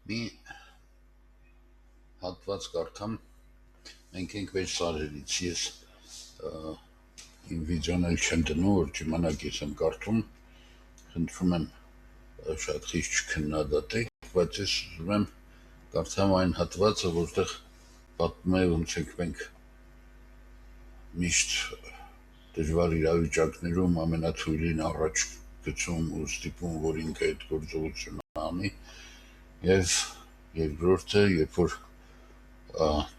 Մի հատված կարդամ, մենք ենք վեր սարերից, ես իմ վիդեոն էլ չեմ դնում, որ ժամանակ ես եմ կարդում, խնդրում եմ շատ խիստ չքննադատեք, բայց ես ուզում եմ կարդամ այն հատվածը, որտեղ պատմում է, ոնց ենք մենք միշտ դժվար իրավիճակներում ամենաթույլին առաջ գցում ու ստիպում, որ ինքը այդ գործողությունը անի, եւ երկրորդը, երբ որ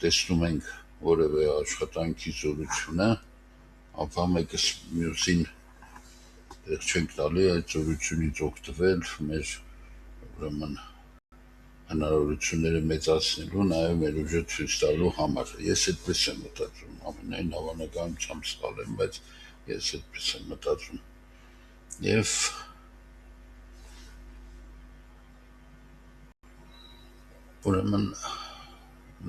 տեսնում ենք որևէ աշխատանքի զորությունը, ապա մեկս մյուսին դեղ չենք տալի այդ զորությունից օգտվել մեր ուրեմն հնարավորությունները մեծացնելու, նաեւ մեր ուժը ցույց տալու համար։ Ես այդպես եմ մտածում, ամենայն հավանականությամբ սխալ եմ, բայց ես այդպես եմ մտածում։ Եվ ուրեմն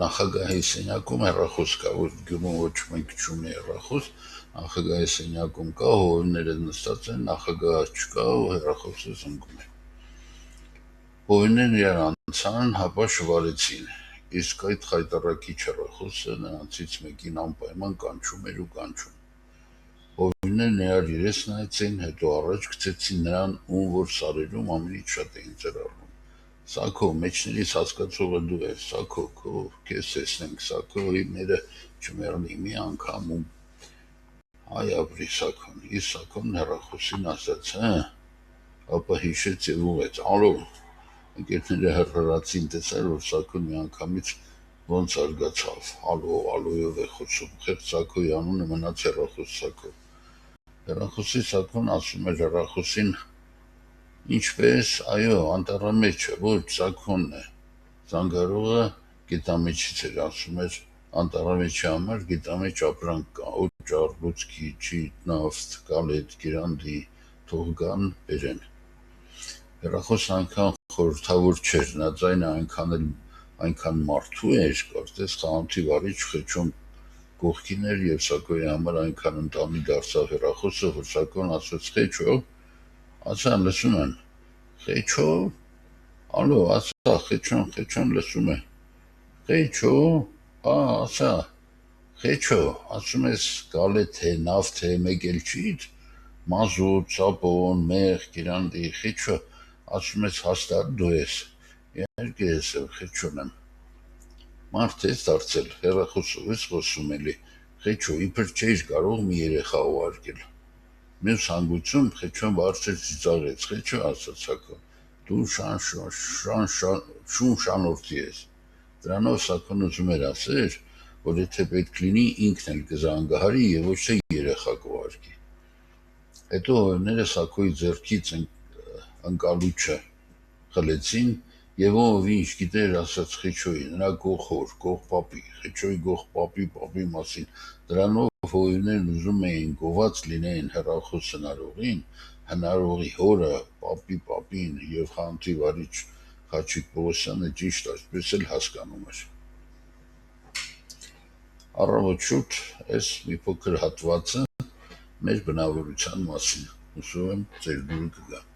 նախագահի սենյակում հեռախոս կա, որ գյուղում ոչ մենք չունի հեռախոս, նախագահի սենյակում կա, հովիվները նստած են, նախագահը չկա ու հեռախոսը զնգում է։ Հովիվներն իրար անցան, հապա շվարեցին, իսկ այդ խայտառակիչ հեռախոսը նրանցից մեկին անպայման կանչում էր ու կանչում։ Հովիվներն իրար երես նայեցին, հետո առաջ գցեցին նրան, ում որ սարերում ամենից շատ էին ծրարում։ Սա մեջներից հասկացողը դու ես, սա քեզ տեսնենք, սա հովիվները չմեռնի մի անգամ ու այ ապրի Սաքոն, իսկ Սաքոնն հեռախոսին ասաց, ապա հիշեց եւ ուղեց, ալո, ընկերները հրհրացին, տեսար, որ Սաքոն միանգամից ոնց արգացավ, ալոյով է խոսում, խեղճ Սաքոյի անունը մնաց հեռախոս Սաքո։ Հեռախոսի Սաքոն ասում էր հեռախոսին, ինչպես, այո, անտառամեջը, ոչ, Սաքոնն է։ Զանգարողը գետամեջից էր, ասում էր, անտառամեջի համար գետամեջ ապրանք կա, օճառ, լուցկի, ջիտ, նավթ, գալետ, գերանդի, թող գան, բերեն։ Հեռախոսն այնքան խորհրդավոր չէր, նա ձայնը այնքան մարդու էր, կարծես խանութի վարիչ Խեչոն կողքին էր եւ Սաքոյի համար այնքան ընտանի դարձավ հեռախոսը, որ Սաքոն ասաց, Խեչո, ասա, լսում եմ, Խեչո, ալո, ասա, Խեչոն լսում է, Խեչո, ասա, Խեչո, ասում ես գալետ է, նավթ է, մեկ էլ չիդ, մազութ, սապոն, մեղ, գերանդի, Խեչո, ասում ես հաստատ դու ես, իհարկե ես Խեչոն եմ։ Մարդ ես դարձել, հեռախոսով ես խոսում էլի, Խեչո, իբր չէիր կարող մի երեխա ուղարկել։ Մյուս հանգույցում Խեչոն բարձր ծիծաղեց, Խեչո, ասաց Սաքոն, դու շուն շանորդի ես։ Դրանով Սաքոն ուզում էր ասել, որ եթե պետք լինի ինքն էլ կզանգահարի եւ ոչ թե երեխա կուղարկի։ Հետո հովիվները Սաքոյի ձեռքից ընկալուչը խլեցին եւ ով ինչ գիտեր ասաց Խեչոյի, նրա գողհոր, գողպապի, Խեչոյի գողպապի մասին։ Դրանով հովիվներն ուզում էին գոված լինեին հեռախոս հնարողի հորը, պապին եւ խանութի վարիչ Խաչիկ Պողոսյանը ճիշտ այսպես էլ հասկանում էր։ Առավոտ շուտ այս մի փոքր հատվածը մեր բնավորության մասին, հուսով եմ ձեր դուրը կգա։